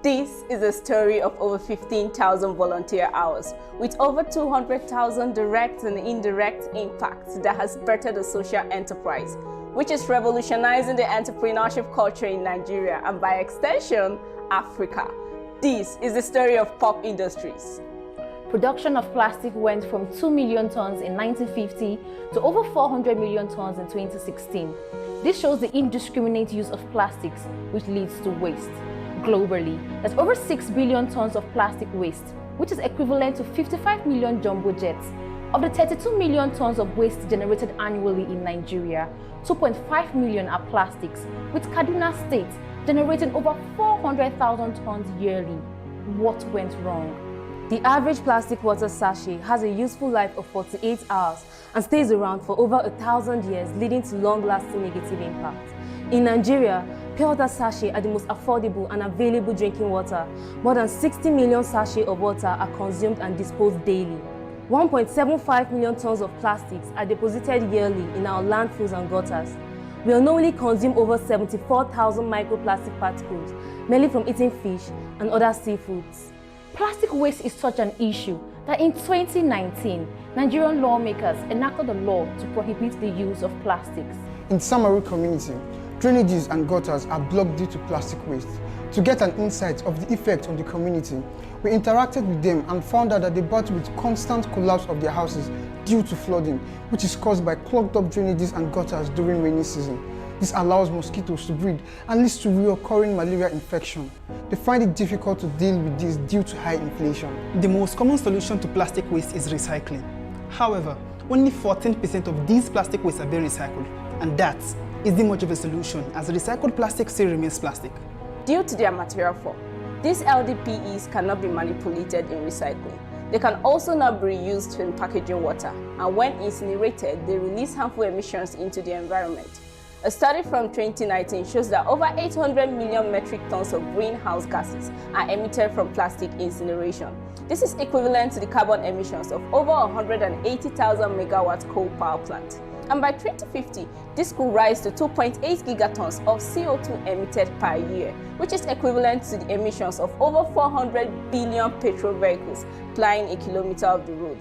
This is a story of over 15,000 volunteer hours with over 200,000 direct and indirect impacts that has birthed a social enterprise, which is revolutionizing the entrepreneurship culture in Nigeria and by extension, Africa. This is the story of POP Industries. Production of plastic went from 2 million tons in 1950 to over 400 million tons in 2016. This shows the indiscriminate use of plastics, which leads to waste. Globally, there's over 6 billion tons of plastic waste, which is equivalent to 55 million jumbo jets. Of the 32 million tons of waste generated annually in Nigeria, 2.5 million are plastics, with Kaduna State generating over 400,000 tons yearly. What went wrong? The average plastic water sachet has a useful life of 48 hours and stays around for over 1,000 years, leading to long-lasting negative impact. In Nigeria, pure water sachets are the most affordable and available drinking water. More than 60 million sachets of water are consumed and disposed daily. 1.75 million tons of plastics are deposited yearly in our landfills and gutters. We unknowingly consume over 74,000 microplastic particles, mainly from eating fish and other seafoods. Plastic waste is such an issue that in 2019, Nigerian lawmakers enacted a law to prohibit the use of plastics. In Samaru community, drainages and gutters are blocked due to plastic waste. To get an insight of the effect on the community, we interacted with them and found out that they battle with constant collapse of their houses due to flooding, which is caused by clogged up drainages and gutters during rainy season. This allows mosquitoes to breed and leads to recurring malaria infection. They find it difficult to deal with this due to high inflation. The most common solution to plastic waste is recycling. However, only 14% of these plastic waste are being recycled, and that isn't much of a solution as recycled plastic still remains plastic. Due to their material form, these LDPEs cannot be manipulated in recycling. They can also not be reused in packaging water, and when incinerated, they release harmful emissions into the environment. A study from 2019 shows that over 800 million metric tons of greenhouse gases are emitted from plastic incineration. This is equivalent to the carbon emissions of over 180,000 megawatt coal power plant. And by 2050, this could rise to 2.8 gigatons of CO2 emitted per year, which is equivalent to the emissions of over 400 billion petrol vehicles plying a kilometer of the road.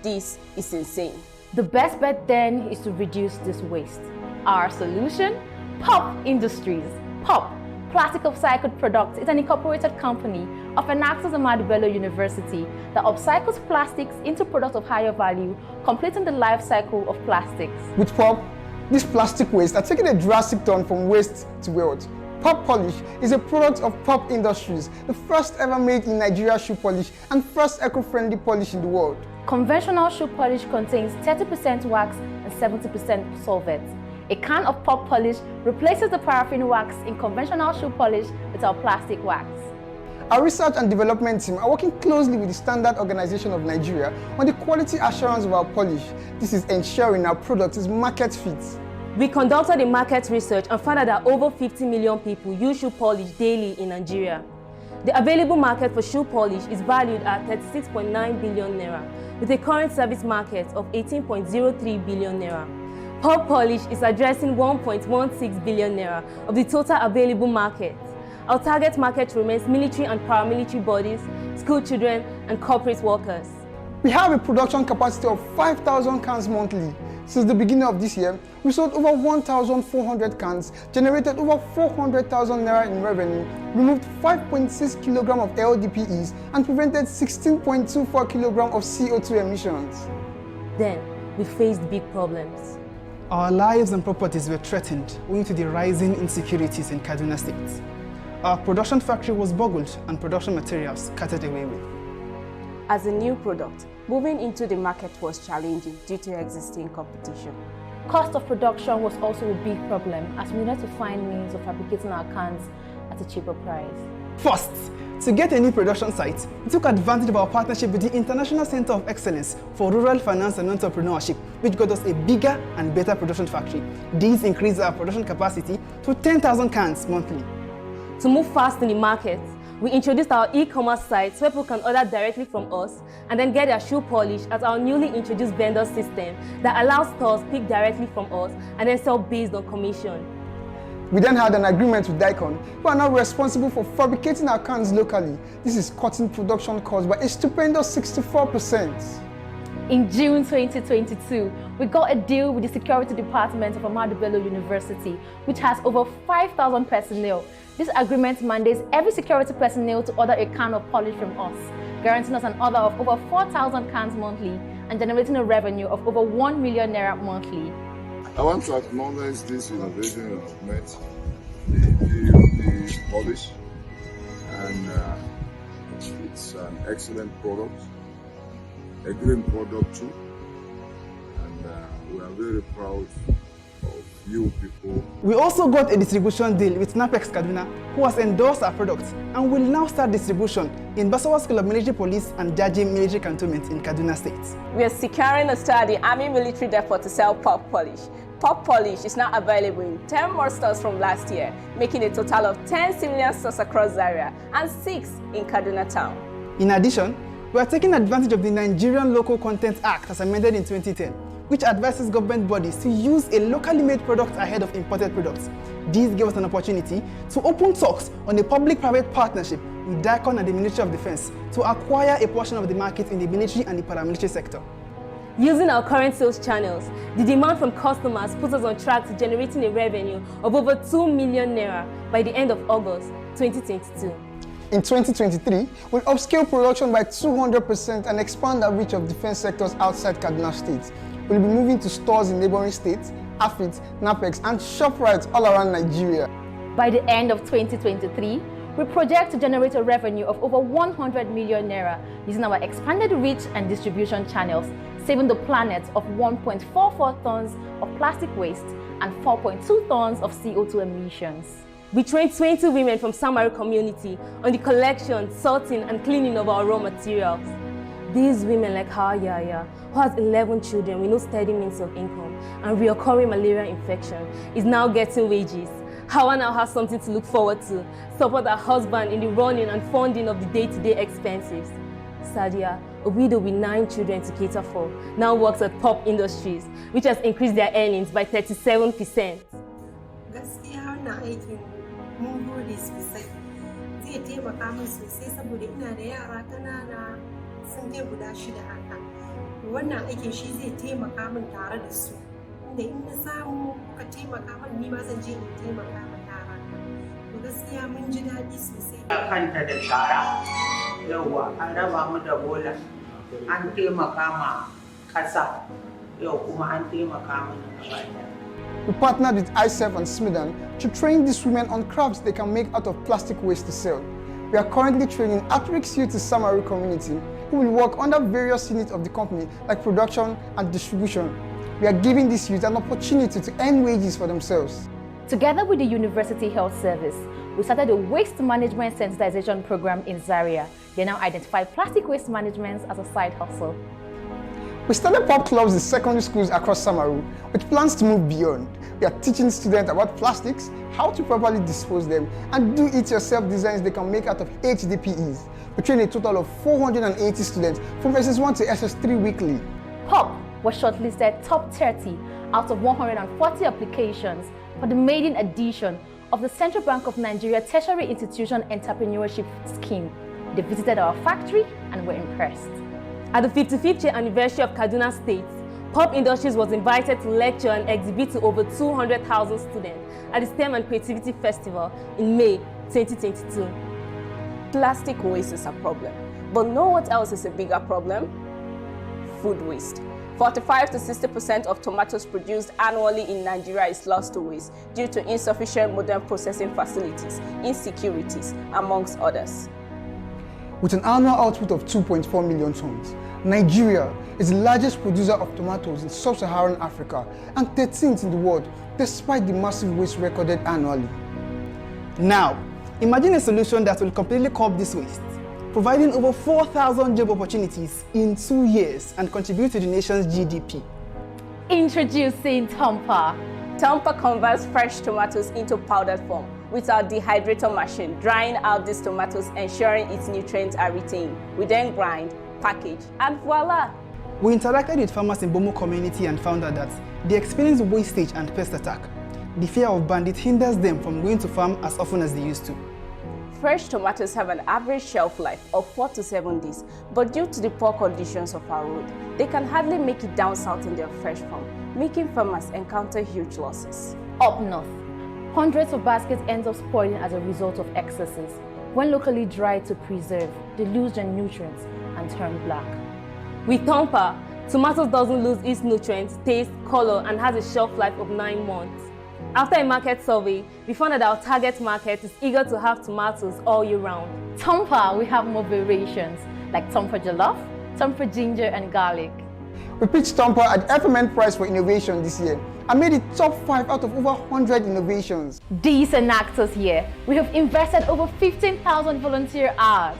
This is insane. The best bet then is to reduce this waste. Our solution? POP Industries. POP, Plastic Upcycled Products, is an incorporated company of Enactus Ahmadu Bello University that upcycles plastics into products of higher value, completing the life cycle of plastics. With POP, these plastic waste are taking a drastic turn from waste to wealth. POP Polish is a product of POP Industries, the first ever made in Nigeria shoe polish and first eco-friendly polish in the world. Conventional shoe polish contains 30% wax and 70% solvent. A can of POP polish replaces the paraffin wax in conventional shoe polish with our plastic wax. Our research and development team are working closely with the Standard Organization of Nigeria on the quality assurance of our polish. This is ensuring our product is market fit. We conducted a market research and found out that over 50 million people use shoe polish daily in Nigeria. The available market for shoe polish is valued at 36.9 billion naira, with a current service market of 18.03 billion naira. POP Polish is addressing 1.16 billion naira of the total available market. Our target market remains military and paramilitary bodies, school children, and corporate workers. We have a production capacity of 5,000 cans monthly. Since the beginning of this year, we sold over 1,400 cans, generated over 400,000 naira in revenue, removed 5.6 kg of LDPEs, and prevented 16.24 kg of CO2 emissions. Then, we faced big problems. Our lives and properties were threatened owing to the rising insecurities in Kaduna State. Our production factory was boggled and production materials carted away with. As a new product, moving into the market was challenging due to existing competition. Cost of production was also a big problem as we needed to find means of fabricating our cans at a cheaper price. First, to get a new production site, we took advantage of our partnership with the International Center of Excellence for Rural Finance and Entrepreneurship, which got us a bigger and better production factory. This increased our production capacity to 10,000 cans monthly. To move fast in the market, we introduced our e-commerce site where people can order directly from us and then get their shoe polish at our newly introduced vendor system that allows stores pick directly from us and then sell based on commission. We then had an agreement with Daikon, who are now responsible for fabricating our cans locally. This is cutting production costs by a stupendous 64%. In June 2022, we got a deal with the Security Department of Ahmadu Bello University, which has over 5,000 personnel. This agreement mandates every security personnel to order a can of polish from us, guaranteeing us an order of over 4,000 cans monthly and generating a revenue of over 1 million naira monthly. I want to acknowledge this innovation of met the polish, and it's an excellent product, a green product too, and we are very proud of you people. We also got a distribution deal with Enactus Kaduna, who has endorsed our products and will now start distribution in Basawa School of Military Police and Jaji Military Cantonment in Kaduna State. We are securing a store at the Army Military Depot to sell pop polish. Pop polish is now available in 10 more stores from last year, making a total of 10 civilian stores across Zaria and 6 in Kaduna town. In addition, we are taking advantage of the Nigerian Local Content Act as amended in 2010, which advises government bodies to use a locally made product ahead of imported products. This gave us an opportunity to open talks on a public-private partnership with Daikon and the Ministry of Defense to acquire a portion of the market in the military and the paramilitary sector. Using our current sales channels, the demand from customers puts us on track to generating a revenue of over 2 million naira by the end of August 2022. In 2023, we'll upscale production by 200% and expand our reach of defense sectors outside Kaduna State. We'll be moving to stores in neighboring states, Afit, Napex, and ShopRite all around Nigeria. By the end of 2023, we project to generate a revenue of over 100 million naira using our expanded reach and distribution channels, saving the planet of 1.44 tons of plastic waste and 4.2 tons of CO2 emissions. We trained 20 women from Samaru community on the collection, sorting, and cleaning of our raw materials. These women, like Hawa Yaya, who has 11 children with no steady means of income and reoccurring malaria infection, is now getting wages. Hawa now has something to look forward to, support her husband in the running and funding of the day-to-day expenses. Sadia, a widow with 9 children to cater for, now works at Pop Industries, which has increased their earnings by 37%. Gaskiya wannan aikin mun gode sosai. Zai taimaka min sosai saboda ina da yara ƙanana sun kai guda 6 haka. Wannan aikin shi zai taimaka min tare da su. Inda in na samu ka taimaka min ni ma zan je in taimaka ma yara. To gaskiya mun ji daɗi sosai. Kanta da shara. Yauwa an raba mu da bola. An taimaka ma ƙasa. Yau kuma an taimaka mana gaba ɗaya. We partnered with ISEF and Smidan to train these women on crafts they can make out of plastic waste to sell. We are currently training at-risk youth in Samaru community who will work under various units of the company like production and distribution. We are giving these youth an opportunity to earn wages for themselves. Together with the University Health Service, we started a waste management sensitization program in Zaria. They now identify plastic waste management as a side hustle. We started pop clubs in secondary schools across Samaru with plans to move beyond. We are teaching students about plastics, how to properly dispose them, and do-it-yourself designs they can make out of HDPEs. We train a total of 480 students from SS1 to SS3 weekly. POP was shortlisted top 30 out of 140 applications for the maiden edition of the Central Bank of Nigeria Tertiary Institution Entrepreneurship Scheme. They visited our factory and were impressed. At the 55th year anniversary of Kaduna State, Pop Industries was invited to lecture and exhibit to over 200,000 students at the STEM and Creativity Festival in May 2022. Plastic waste is a problem, but know what else is a bigger problem? Food waste. 45 to 60% of tomatoes produced annually in Nigeria is lost to waste due to insufficient modern processing facilities, insecurities, amongst others. With an annual output of 2.4 million tons, Nigeria is the largest producer of tomatoes in sub-Saharan Africa and 13th in the world, despite the massive waste recorded annually. Now, imagine a solution that will completely curb this waste, providing over 4,000 job opportunities in 2 years and contribute to the nation's GDP. Introducing TOMPA. TOMPA converts fresh tomatoes into powdered form with our dehydrator machine, drying out these tomatoes, ensuring its nutrients are retained. We then grind, package, and voila! We interacted with farmers in Bomo community and found out that they experience wastage and pest attack. the fear of bandits hinders them from going to farm as often as they used to. Fresh tomatoes have an average shelf life of 4 to 7 days, but due to the poor conditions of our road, they can hardly make it down south in their fresh farm, making farmers encounter huge losses. Up north, hundreds of baskets end up spoiling as a result of excesses. When locally dried to preserve, they lose their nutrients and turn black. With TOMPA, tomatoes doesn't lose its nutrients, taste, color, and has a shelf life of 9 months. After a market survey, we found that our target market is eager to have tomatoes all year round. TOMPA, we have more variations like TOMPA Jollof, TOMPA Ginger and Garlic. We pitched TOMPA at FMN Prize for Innovation this year and made it top 5 out of over 100 innovations. This Enactus year, we have invested over 15,000 volunteer hours.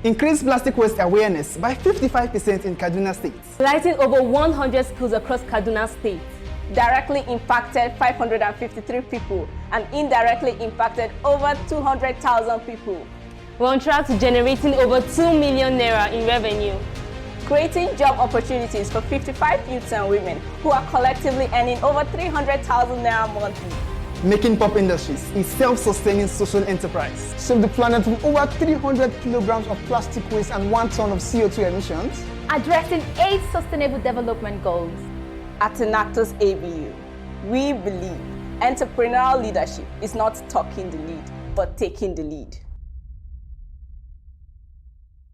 Increased plastic waste awareness by 55% in Kaduna State. Lighting over 100 schools across Kaduna State. Directly impacted 553 people and indirectly impacted over 200,000 people. We're on track to generating over 2 million naira in revenue. Creating job opportunities for 55 youths and women who are collectively earning over 300,000 naira monthly. Making Pop Industries a self-sustaining social enterprise. Save the planet from over 300 kilograms of plastic waste and 1 ton of CO2 emissions. Addressing 8 sustainable development goals. At Enactus A.B.U, we believe entrepreneurial leadership is not talking the lead, but taking the lead.